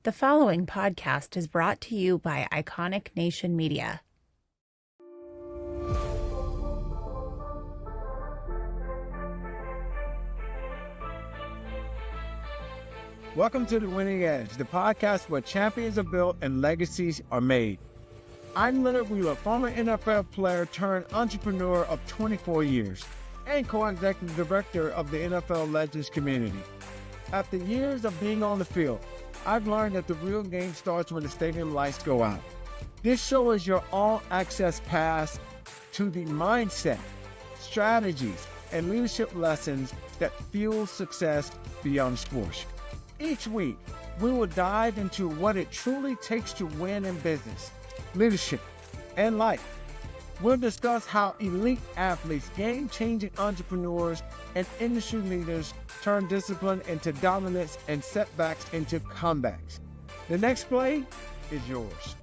The following podcast is brought to you by Iconic Nation Media. Welcome to The Winning Edge, the podcast where champions are built and legacies are made. I'm Leonard Wheeler, former NFL player turned entrepreneur of 24 years and co-executive director of the NFL Legends community. After years of being on the field, I've learned that the real game starts when the stadium lights go out. This show is your all-access pass to the mindset, strategies, and leadership lessons that fuel success beyond sports. Each week, we will dive into what it truly takes to win in business, leadership, and life. We'll discuss how elite athletes, game-changing entrepreneurs, and industry leaders turn discipline into dominance and setbacks into comebacks. The next play is yours.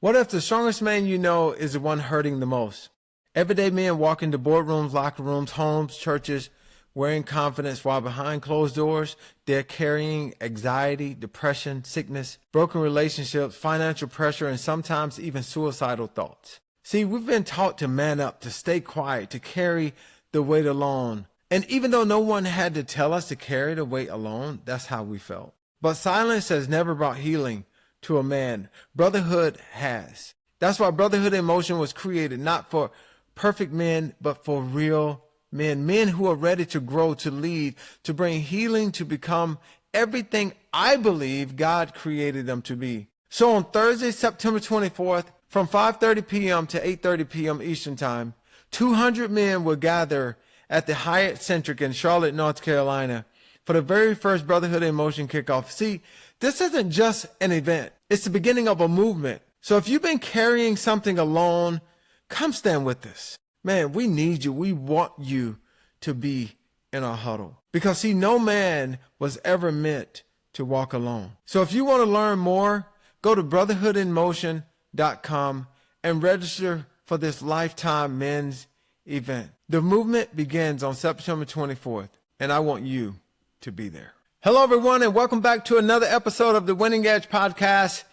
What if the strongest man you know is the one hurting the most? Everyday men walk into boardrooms, locker rooms, homes, churches, wearing confidence while behind closed doors, they're carrying anxiety, depression, sickness, broken relationships, financial pressure, and sometimes even suicidal thoughts. See, we've been taught to man up, to stay quiet, to carry the weight alone. And even though no one had to tell us to carry the weight alone, that's how we felt. But silence has never brought healing to a man. Brotherhood has. That's why Brotherhood in Motion was created, not for perfect men, but for real men who are ready to grow, to lead, to bring healing, to become everything I believe God created them to be. So on Thursday, September 24th, from 5:30 p.m. to 8:30 p.m. Eastern Time, 200 men will gather at the Hyatt Centric in Charlotte, North Carolina for the very first Brotherhood in Motion kickoff. See, this isn't just an event. It's the beginning of a movement. So if you've been carrying something alone, come stand with us. Man, we need you. We want you to be in our huddle. Because see, no man was ever meant to walk alone. So if you want to learn more, go to brotherhoodinmotion.com and register for this lifetime men's event. The movement begins on September 24th, and I want you to be there. Hello, everyone, and welcome back to another episode of the Winning Edge podcast,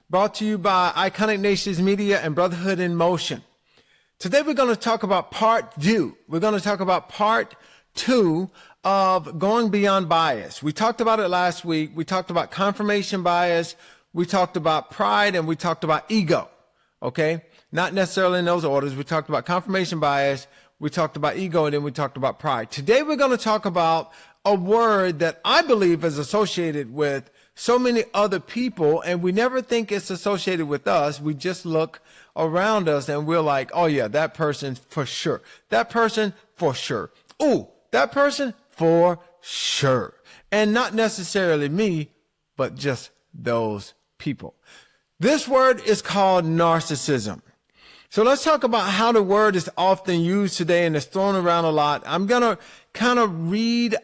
brought to you by Iconic Nations Media and Brotherhood in Motion. Today, we're going to talk about part two. We're going to talk about part two of going beyond bias. We talked about it last week. We talked about confirmation bias. We talked about pride, and we talked about ego. Okay? Not necessarily in those orders. We talked about confirmation bias. We talked about ego, and then we talked about pride. Today, we're going to talk about a word that I believe is associated with so many other people, and we never think it's associated with us. We just look around us and we're like, oh yeah, that person for sure. That person for sure. Ooh, that person for sure. And not necessarily me, but just those people. This word is called narcissism. So let's talk about how the word is often used today and it's thrown around a lot. I'm going to kind of read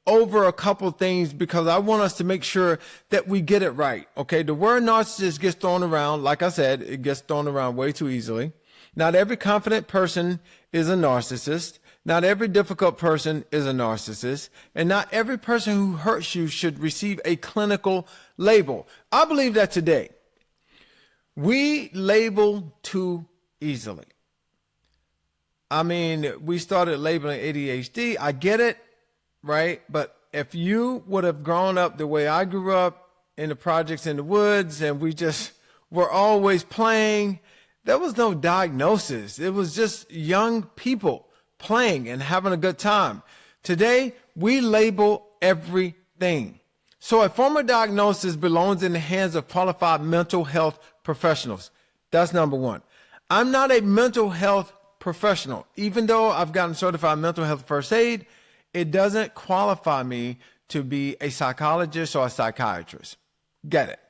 over a couple things because I want us to make sure that we get it right. Okay. The word narcissist gets thrown around. Like I said, it gets thrown around way too easily. Not every confident person is a narcissist. Not every difficult person is a narcissist. And not every person who hurts you should receive a clinical label. I believe that today we label too easily. I mean, we started labeling ADHD. I get it. Right? But if you would have grown up the way I grew up in the projects in the woods and we just were always playing, there was no diagnosis. It was just young people playing and having a good time. Today, we label everything. So a formal diagnosis belongs in the hands of qualified mental health professionals. That's number one. I'm not a mental health professional. Even though I've gotten certified mental health first aid, it doesn't qualify me to be a psychologist or a psychiatrist. Get it?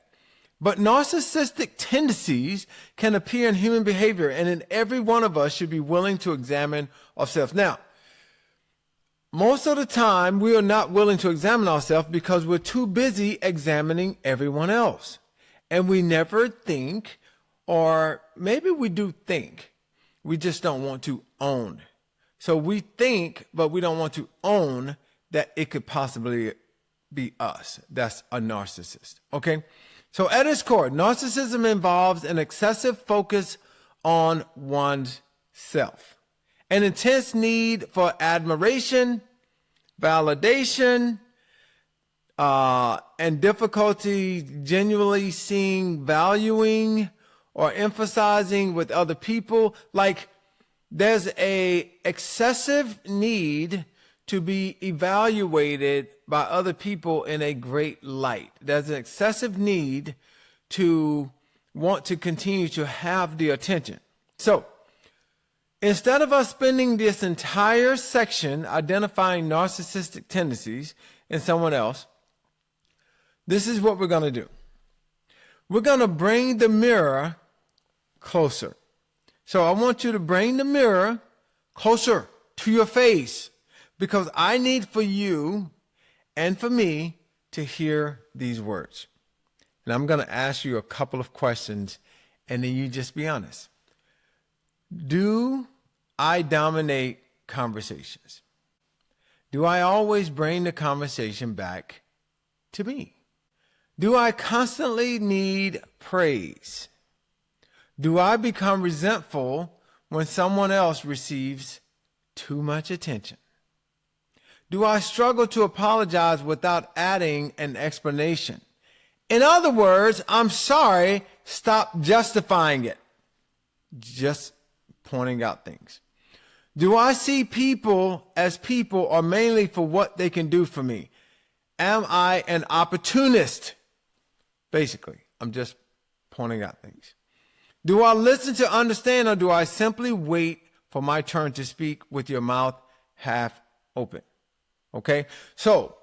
But narcissistic tendencies can appear in human behavior, and in every one of us should be willing to examine ourselves. Now, most of the time, we are not willing to examine ourselves because we're too busy examining everyone else. And we never think, or maybe we do think, we just don't want to own So we think, but we don't want to own that it could possibly be us. That's a narcissist. Okay. So at its core, narcissism involves an excessive focus on one's self, an intense need for admiration, validation, and difficulty genuinely seeing, valuing, or emphasizing with other people. Like there's a excessive need to be evaluated by other people in a great light. There's an excessive need to want to continue to have the attention. So instead of us spending this entire section identifying narcissistic tendencies in someone else, this is what we're going to do. We're going to bring the mirror closer. So I want you to bring the mirror closer to your face, because I need for you and for me to hear these words. And I'm going to ask you a couple of questions, and then you just be honest. Do I dominate conversations? Do I always bring the conversation back to me? Do I constantly need praise? Do I become resentful when someone else receives too much attention? Do I struggle to apologize without adding an explanation? In other words, I'm sorry, stop justifying it. Just pointing out things. Do I see people as people or mainly for what they can do for me? Am I an opportunist? Basically, I'm just pointing out things. Do I listen to understand, or do I simply wait for my turn to speak with your mouth half open? Okay, so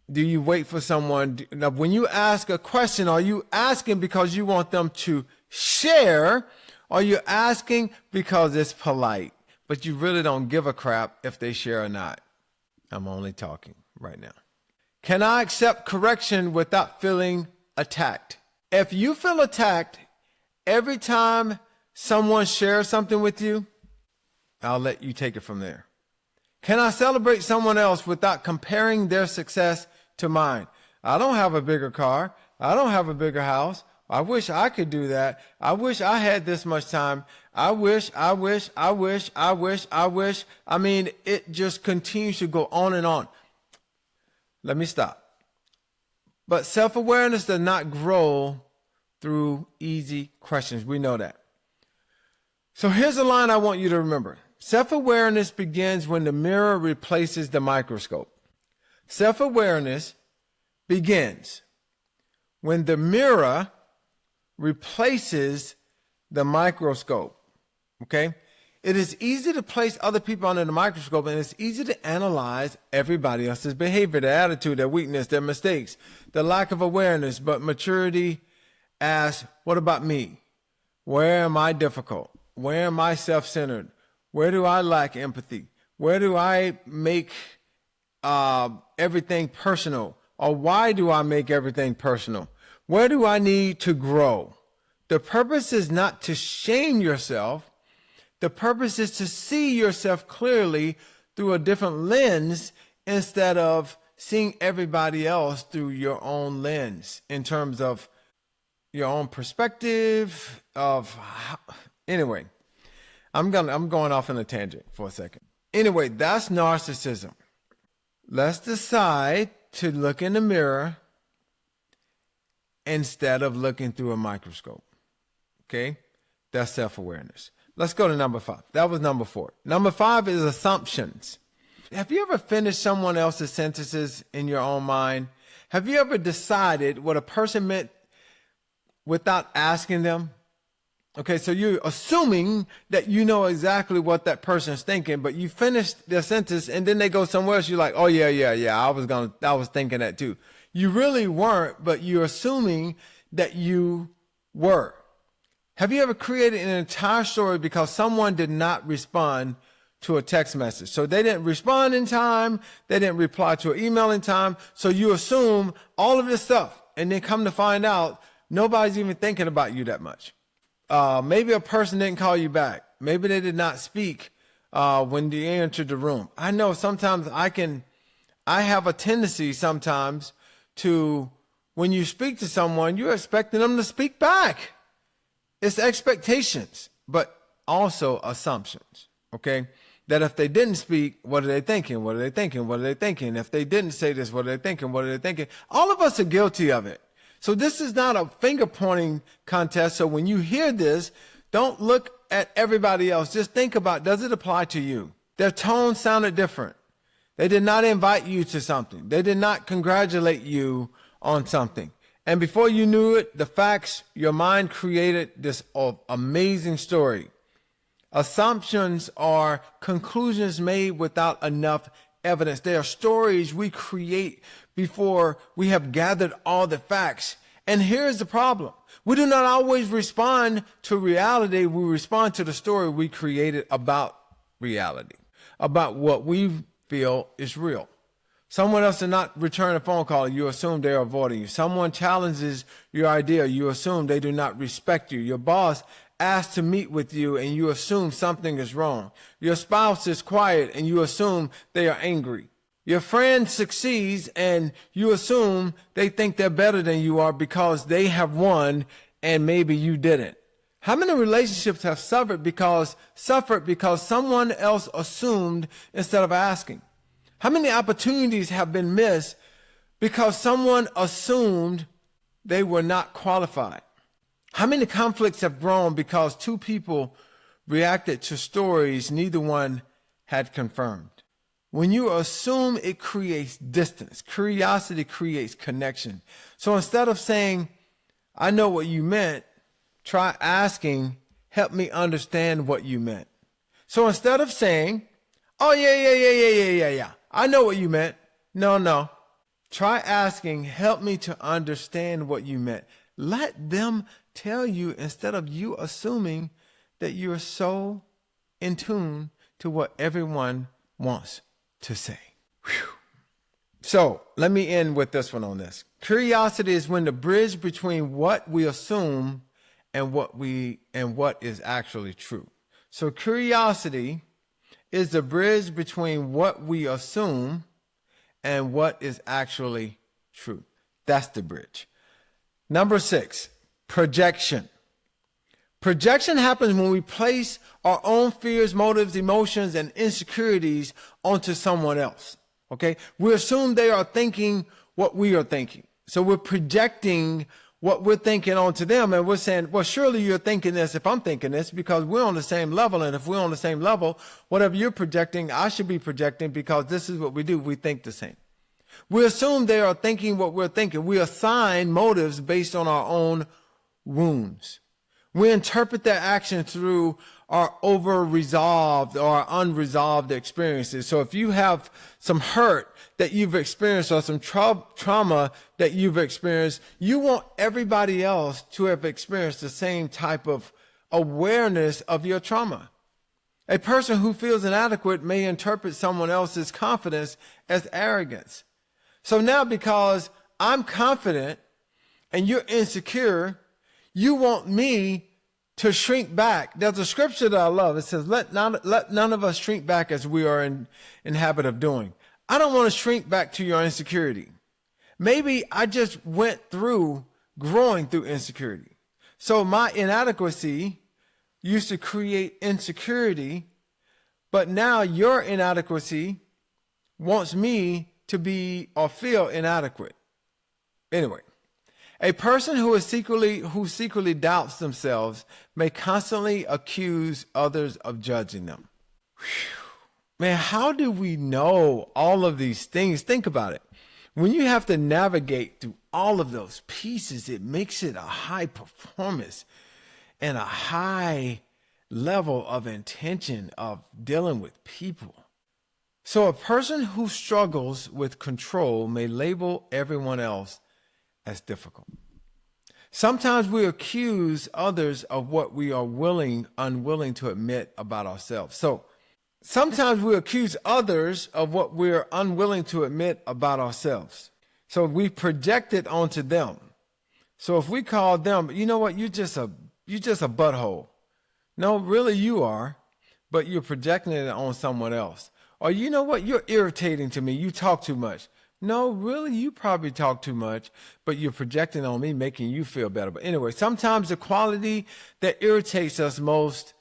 do you wait for someone? Now, when you ask a question, are you asking because you want them to share? Or are you asking because it's polite, but you really don't give a crap if they share or not? I'm only talking right now. Can I accept correction without feeling attacked? If you feel attacked every time someone shares something with you, I'll let you take it from there. Can I celebrate someone else without comparing their success to mine? I don't have a bigger car. I don't have a bigger house. I wish I could do that. I wish I had this much time. I wish. I mean, it just continues to go on and on. Let me stop. But self-awareness does not grow through easy questions. We know that. So here's a line I want you to remember. Self-awareness begins when the mirror replaces the microscope. Self-awareness begins when the mirror replaces the microscope. Okay? It is easy to place other people under the microscope, and it's easy to analyze everybody else's behavior, their attitude, their weakness, their mistakes, the lack of awareness. But maturity asks, what about me? Where am I difficult? Where am I self-centered? Where do I lack empathy? Where do I make everything personal? Or why do I make everything personal? Where do I need to grow? The purpose is not to shame yourself. The purpose is to see yourself clearly through a different lens instead of seeing everybody else through your own lens in terms of your own perspective of how, anyway. I'm going off on a tangent for a second. Anyway, that's narcissism. Let's decide to look in the mirror instead of looking through a microscope. Okay? That's self-awareness. Let's go to number 5. That was number 4. Number 5 is assumptions. Have you ever finished someone else's sentences in your own mind? Have you ever decided what a person meant without asking them? Okay, so you're assuming that you know exactly what that person's thinking, but you finish their sentence and then they go somewhere else. You're like, oh yeah, I was thinking that too. You really weren't, but you're assuming that you were. Have you ever created an entire story because someone did not respond to a text message? So they didn't respond in time. They didn't reply to an email in time. So you assume all of this stuff and then come to find out nobody's even thinking about you that much. Maybe a person didn't call you back. Maybe they did not speak when you enter the room. I know sometimes I have a tendency sometimes to, when you speak to someone, you're expecting them to speak back. It's expectations, but also assumptions, okay? That if they didn't speak, what are they thinking? What are they thinking? What are they thinking? If they didn't say this, what are they thinking? What are they thinking? All of us are guilty of it. So this is not a finger pointing contest. So when you hear this, don't look at everybody else. Just think about, does it apply to you? Their tone sounded different. They did not invite you to something. They did not congratulate you on something. And before you knew it, the facts, your mind created this amazing story. Assumptions are conclusions made without enough evidence. They are stories we create before we have gathered all the facts. And here's the problem. We do not always respond to reality. We respond to the story we created about reality, about what we feel is real. Someone else did not return a phone call. You assume they're avoiding you. Someone challenges your idea. You assume they do not respect you. Your boss asks to meet with you and you assume something is wrong. Your spouse is quiet and you assume they are angry. Your friend succeeds and you assume they think they're better than you are because they have won and maybe you didn't. How many relationships have suffered because someone else assumed instead of asking? How many opportunities have been missed because someone assumed they were not qualified? How many conflicts have grown because two people reacted to stories neither one had confirmed? When you assume, it creates distance. Curiosity creates connection. So instead of saying, I know what you meant, try asking, help me understand what you meant. So instead of saying, oh, yeah, I know what you meant. No. Try asking, help me to understand what you meant. Let them tell you instead of you assuming that you're so in tune to what everyone wants to say. Whew. So let me end with this one on this. Curiosity is when the bridge between what we assume and what is actually true. So curiosity is the bridge between what we assume and what is actually true. That's the bridge. Number 6, projection. Projection happens when we place our own fears, motives, emotions, and insecurities onto someone else. Okay? We assume they are thinking what we are thinking. So we're projecting what we're thinking onto them, and we're saying, well, surely you're thinking this if I'm thinking this, because we're on the same level. And if we're on the same level, whatever you're projecting, I should be projecting, because this is what we do. We think the same. We assume they are thinking what we're thinking. We assign motives based on our own wounds. We interpret their actions through our over-resolved or unresolved experiences. So if you have some hurt that you've experienced or some trauma that you've experienced, you want everybody else to have experienced the same type of awareness of your trauma. A person who feels inadequate may interpret someone else's confidence as arrogance. So now, because I'm confident and you're insecure, you want me to shrink back. There's a scripture that I love. It says, let none of us shrink back as we are in habit of doing. I don't want to shrink back to your insecurity. Maybe I just went through growing through insecurity. So my inadequacy used to create insecurity, but now your inadequacy wants me to be or feel inadequate. Anyway. A person who secretly doubts themselves may constantly accuse others of judging them. Whew. Man, how do we know all of these things? Think about it. When you have to navigate through all of those pieces, it makes it a high performance and a high level of intention of dealing with people. So a person who struggles with control may label everyone else as difficult. Sometimes we accuse others of what we are unwilling to admit about ourselves. So sometimes we accuse others of what we're unwilling to admit about ourselves. So we project it onto them. So if we call them, you know what, you're just a butthole. No, really you are. but you're projecting it on someone else. Or you know what, you're irritating to me, you talk too much. No, really, you probably talk too much, but you're projecting on me, making you feel better. But anyway, sometimes the quality that irritates us most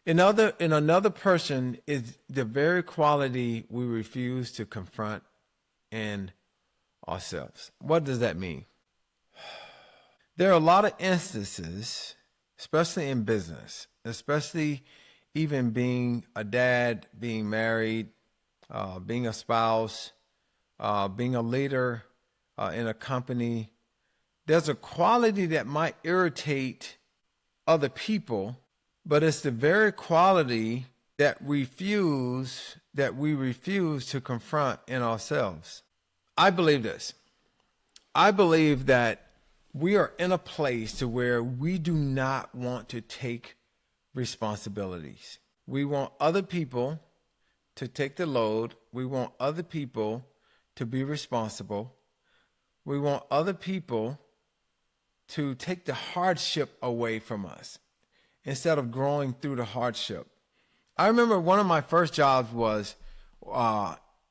in another person is the very quality we refuse to confront in ourselves. What does that mean? There are a lot of instances, especially in business, especially even being a dad, being married, being a spouse, being a leader in a company. There's a quality that might irritate other people, but it's the very quality that we refuse to confront in ourselves. I believe this. I believe that we are in a place to where we do not want to take responsibilities. We want other people to take the load. We want other people to be responsible. We want other people to take the hardship away from us instead of growing through the hardship. I remember one of my first jobs was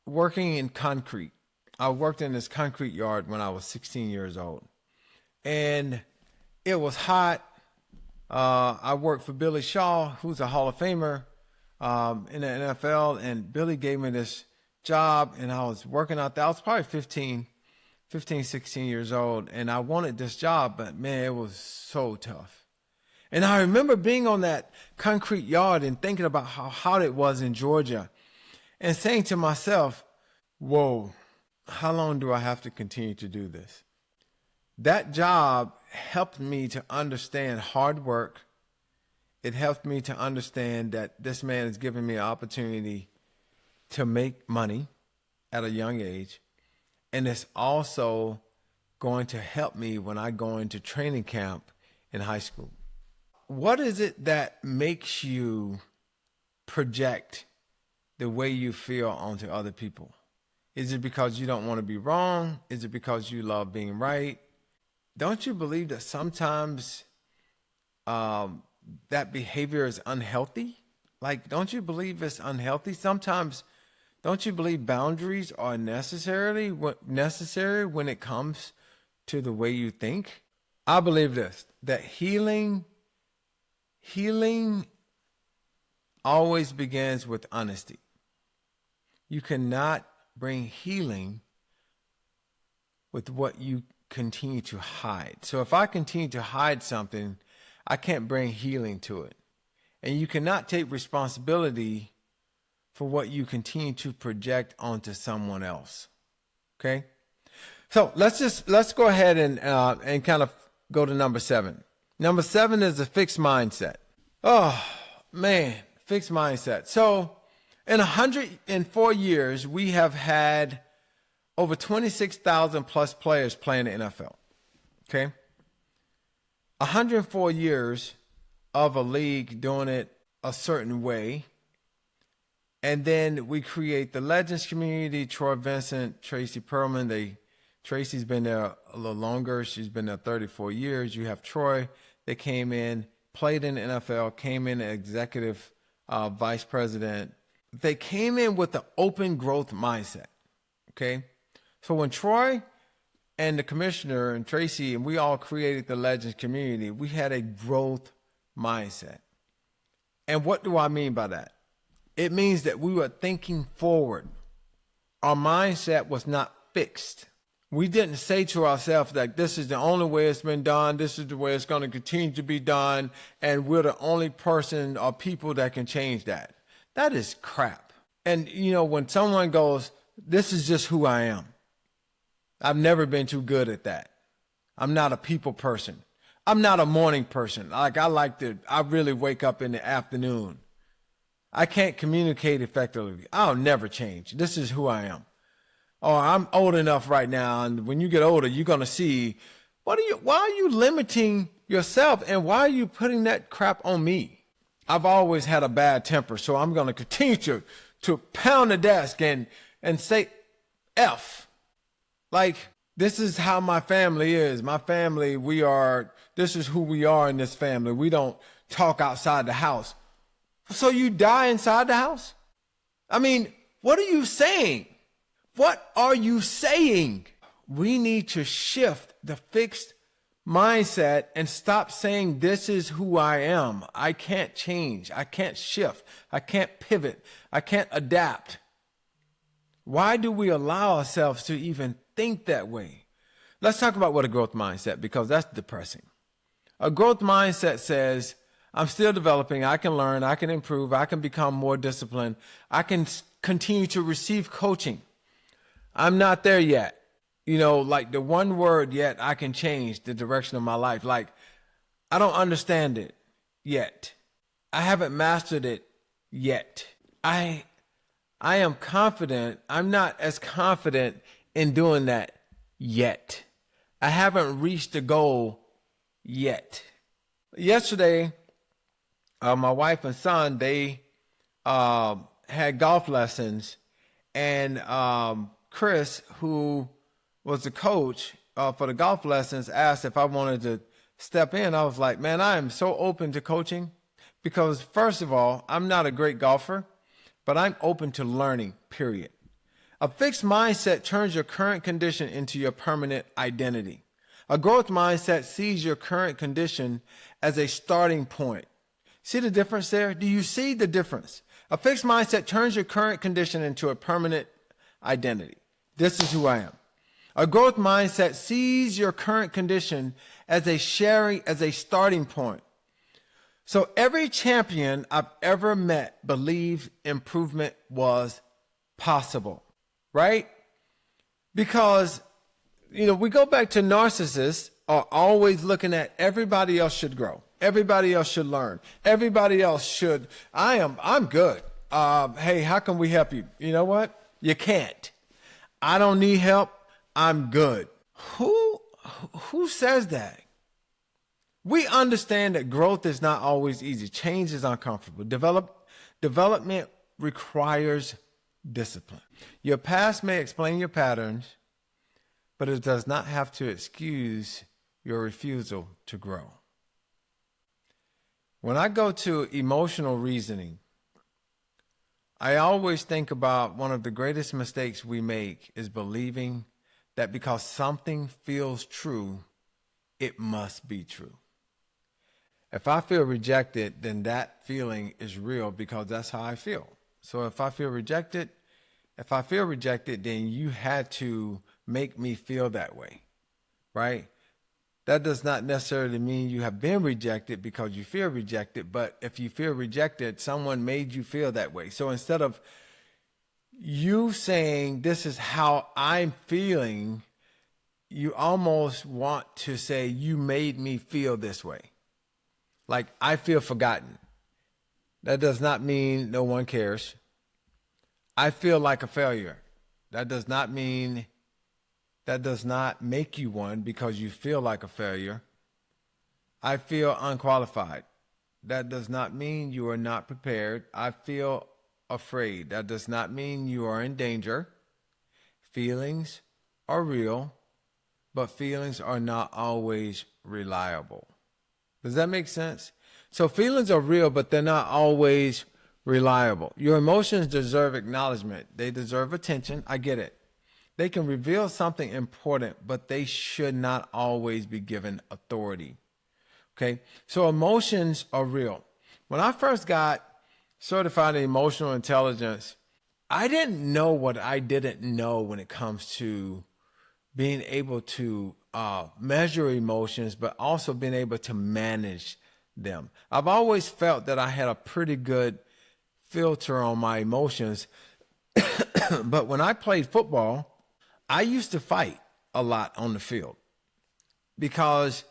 working in concrete. I worked in this concrete yard when I was 16 years old. And it was hot. I worked for Billy Shaw, who's a Hall of Famer in the NFL. And Billy gave me this job, and I was working out there. I was probably 15, 16 years old. And I wanted this job, but man, it was so tough. And I remember being on that concrete yard and thinking about how hot it was in Georgia and saying to myself, whoa, how long do I have to continue to do this? That job helped me to understand hard work. It helped me to understand that this man is giving me an opportunity to make money at a young age. And it's also going to help me when I go into training camp in high school. What is it that makes you project the way you feel onto other people? Is it because you don't want to be wrong? Is it because you love being right? Don't you believe that sometimes that behavior is unhealthy? Like, don't you believe it's unhealthy? Sometimes, don't you believe boundaries are necessary when it comes to the way you think? I believe this, that healing always begins with honesty. You cannot bring healing with what you continue to hide. So if I continue to hide something, I can't bring healing to it. And you cannot take responsibility for what you continue to project onto someone else. Okay? So let's go ahead and kind of go to number 7. Number 7 is a fixed mindset. Oh man, fixed mindset. So in 104 years, we have had over 26,000 plus players playing the NFL. Okay? 104 years of a league doing it a certain way. And then we create the Legends community, Troy Vincent, Tracy Perlman. Tracy's been there a little longer. She's been there 34 years. You have Troy. They came in, played in the NFL, came in as executive vice president. They came in with the open growth mindset. Okay? So when Troy and the commissioner and Tracy and we all created the Legends community, we had a growth mindset. And what do I mean by that? It means that we were thinking forward. Our mindset was not fixed. We didn't say to ourselves that this is the only way it's been done, this is the way it's going to continue to be done, and we're the only person or people that can change that. That is crap. And, you know, when someone goes, this is just who I am. I've never been too good at that. I'm not a people person. I'm not a morning person. I really wake up in the afternoon. I can't communicate effectively. I'll never change. This is who I am. Or I'm old enough right now, and when you get older, you're going to see, why are you limiting yourself, and why are you putting that crap on me? I've always had a bad temper, so I'm going to continue to pound the desk and say F. Like, this is how my family is. My family, this is who we are in this family. We don't talk outside the house. So you die inside the house? I mean, what are you saying? What are you saying? We need to shift the fixed mindset and stop saying, this is who I am. I can't change. I can't shift. I can't pivot. I can't adapt. Why do we allow ourselves to even think that way? Let's talk about what a growth mindset, because that's depressing. A growth mindset says, I'm still developing. I can learn. I can improve. I can become more disciplined. I can continue to receive coaching. I'm not there yet. You know, like the one word yet, I can change the direction of my life. Like, I don't understand it yet. I haven't mastered it yet. I am confident. I'm not as confident in doing that yet. I haven't reached the goal yet. Yesterday, my wife and son, they had golf lessons, and Chris, who was the coach for the golf lessons, asked if I wanted to step in. I was like, man, I am so open to coaching, because first of all, I'm not a great golfer, but I'm open to learning, period. A fixed mindset turns your current condition into your permanent identity. A growth mindset sees your current condition as a starting point. See the difference there? Do you see the difference? A fixed mindset turns your current condition into a permanent identity. This is who I am. A growth mindset sees your current condition as a starting point. So every champion I've ever met believed improvement was possible, right? Because, you know, we go back to narcissists are always looking at everybody else should grow. Everybody else should learn. Everybody else should. I'm good. Hey, how can we help you? You know what? You can't. I don't need help. I'm good. Who says that? We understand that growth is not always easy. Change is uncomfortable. Development requires discipline. Your past may explain your patterns, but it does not have to excuse your refusal to grow. When I go to emotional reasoning, I always think about one of the greatest mistakes we make is believing that because something feels true, it must be true. If I feel rejected, then that feeling is real because that's how I feel. So if I feel rejected, then you had to make me feel that way, right? That does not necessarily mean you have been rejected because you feel rejected, but if you feel rejected, someone made you feel that way. So instead of you saying, this is how I'm feeling, you almost want to say, you made me feel this way. Like, I feel forgotten. That does not mean no one cares. I feel like a failure. That does not make you one because you feel like a failure. I feel unqualified. That does not mean you are not prepared. I feel afraid. That does not mean you are in danger. Feelings are real, but feelings are not always reliable. Does that make sense? So feelings are real, but they're not always reliable. Your emotions deserve acknowledgement. They deserve attention. I get it. They can reveal something important, but they should not always be given authority. Okay? So emotions are real. When I first got certified in emotional intelligence, I didn't know what I didn't know when it comes to being able to measure emotions, but also being able to manage them. I've always felt that I had a pretty good filter on my emotions. But when I played football, I used to fight a lot on the field, because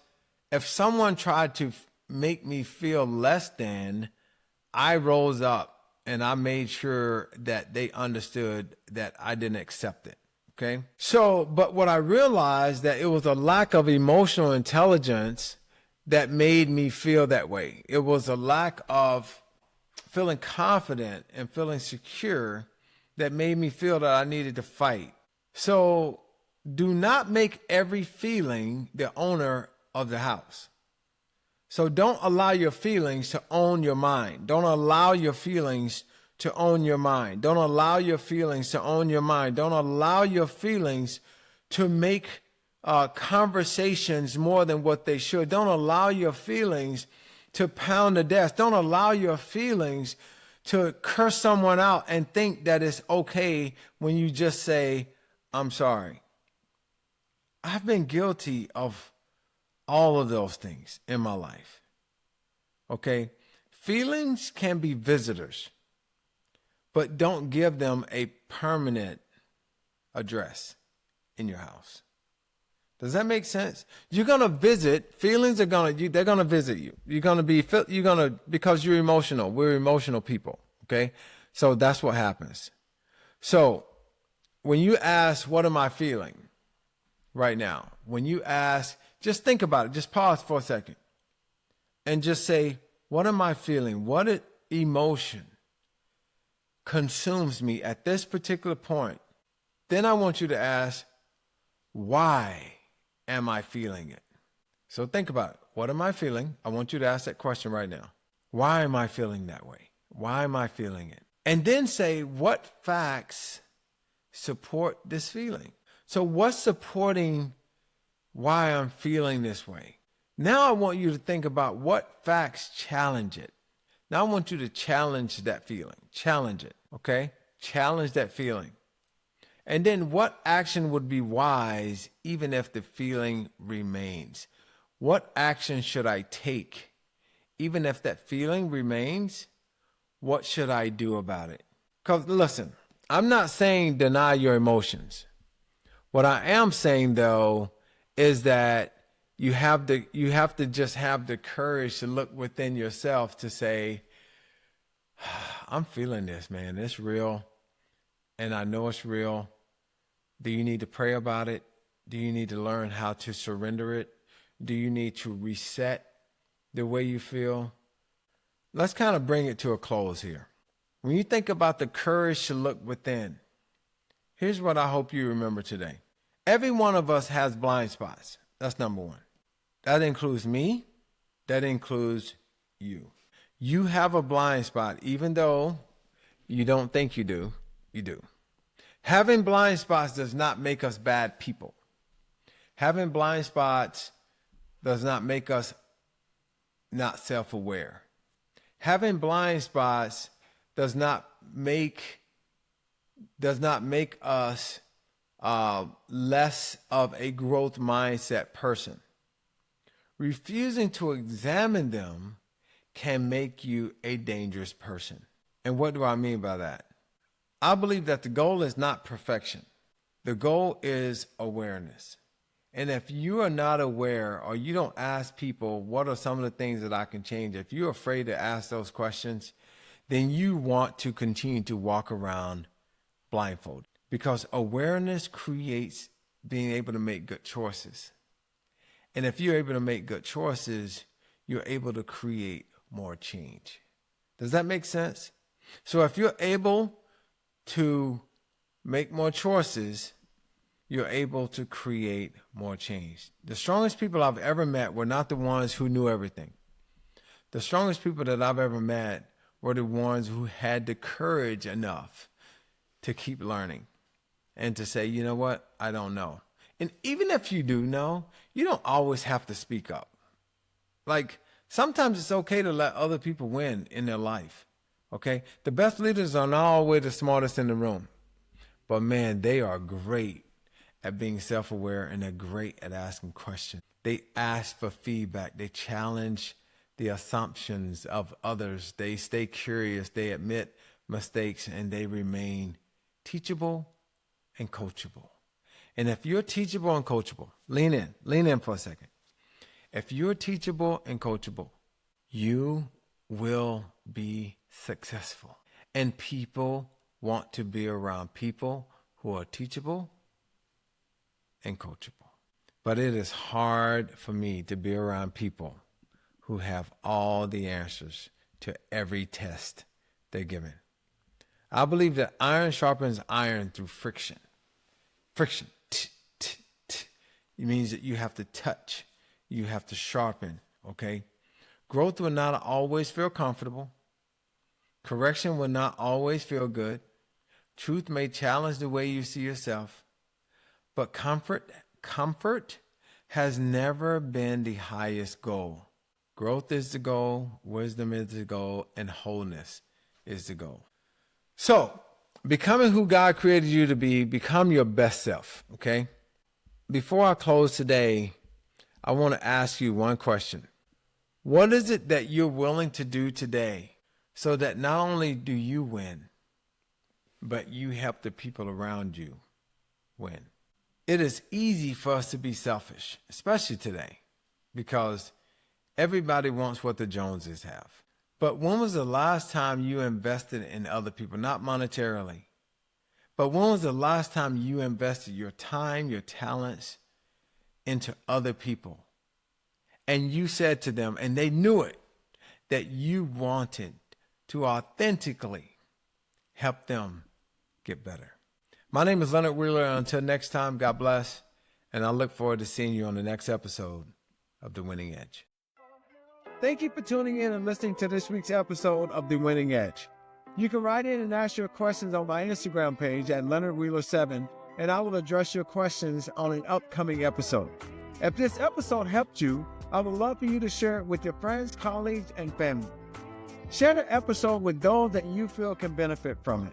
if someone tried to make me feel less than, I rose up and I made sure that they understood that I didn't accept it. Okay. So, but what I realized that it was a lack of emotional intelligence that made me feel that way. It was a lack of feeling confident and feeling secure that made me feel that I needed to fight. So do not make every feeling the owner of the house. So don't allow your feelings to own your mind. Don't allow your feelings to own your mind. Don't allow your feelings to own your mind. Don't allow your feelings to make conversations more than what they should. Don't allow your feelings to pound the desk. Don't allow your feelings to curse someone out and think that it's okay when you just say, I'm sorry. I've been guilty of all of those things in my life. Okay? Feelings can be visitors, but don't give them a permanent address in your house. Does that make sense? You're going to visit, feelings are going to, they're going to visit you. Because you're emotional. We're emotional people. Okay. So that's what happens. So when you ask, what am I feeling right now? When you ask, just think about it. Just pause for a second and just say, what am I feeling? What emotion consumes me at this particular point? Then I want you to ask, why am I feeling it? So think about it. What am I feeling? I want you to ask that question right now. Why am I feeling that way? Why am I feeling it? And then say, what facts support this feeling? So what's supporting why I'm feeling this way? Now I want you to think about what facts challenge it. Now I want you to challenge that feeling. Challenge it, okay? Challenge that feeling. And then what action would be wise even if the feeling remains? What action should I take even if that feeling remains? What should I do about it? Because listen, I'm not saying deny your emotions. What I am saying though is that you have to just have the courage to look within yourself to say, I'm feeling this, man. It's real. And I know it's real. Do you need to pray about it? Do you need to learn how to surrender it? Do you need to reset the way you feel? Let's kind of bring it to a close here. When you think about the courage to look within, here's what I hope you remember today. Every one of us has blind spots. That's number one. That includes me. That includes you. You have a blind spot, even though you don't think you do, you do. Having blind spots does not make us bad people. Having blind spots does not make us not self-aware. Having blind spots does not make us less of a growth mindset person. Refusing to examine them can make you a dangerous person. And what do I mean by that? I believe that the goal is not perfection. The goal is awareness. And if you are not aware or you don't ask people, what are some of the things that I can change? If you're afraid to ask those questions, then you want to continue to walk around blindfolded. Because awareness creates being able to make good choices. And if you're able to make good choices, you're able to create more change. Does that make sense? So if you're able to make more choices, you're able to create more change. The strongest people I've ever met were not the ones who knew everything. The strongest people that I've ever met were the ones who had the courage enough to keep learning and to say, you know what, I don't know. And even if you do know, you don't always have to speak up. Like, sometimes it's okay to let other people win in their life. Okay? The best leaders are not always the smartest in the room. But man, they are great at being self-aware and they're great at asking questions. They ask for feedback. They challenge the assumptions of others. They stay curious. They admit mistakes and they remain teachable and coachable. And if you're teachable and coachable, lean in for a second. If you're teachable and coachable, you will be successful. And people want to be around people who are teachable and coachable. But it is hard for me to be around people who have all the answers to every test they're given. I believe that iron sharpens iron through friction. Friction. It means that you have to touch. You have to sharpen, okay? Growth will not always feel comfortable. Correction will not always feel good. Truth may challenge the way you see yourself. But comfort has never been the highest goal. Growth is the goal, wisdom is the goal, and wholeness is the goal. So, becoming who God created you to be, become your best self, okay? Before I close today, I want to ask you one question. What is it that you're willing to do today so that not only do you win, but you help the people around you win? It is easy for us to be selfish, especially today, because everybody wants what the Joneses have. But when was the last time you invested in other people? Not monetarily, but when was the last time you invested your time, your talents into other people? And you said to them, and they knew it, that you wanted to authentically help them get better. My name is Leonard Wheeler. Until next time, God bless. And I look forward to seeing you on the next episode of The Winning Edge. Thank you for tuning in and listening to this week's episode of The Winning Edge. You can write in and ask your questions on my Instagram page at Leonard Wheeler 7, and I will address your questions on an upcoming episode. If this episode helped you, I would love for you to share it with your friends, colleagues, and family. Share the episode with those that you feel can benefit from it.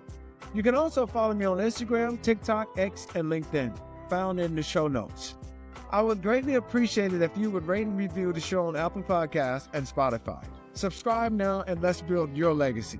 You can also follow me on Instagram, TikTok, X, and LinkedIn, found in the show notes. I would greatly appreciate it if you would rate and review the show on Apple Podcasts and Spotify. Subscribe now and let's build your legacy.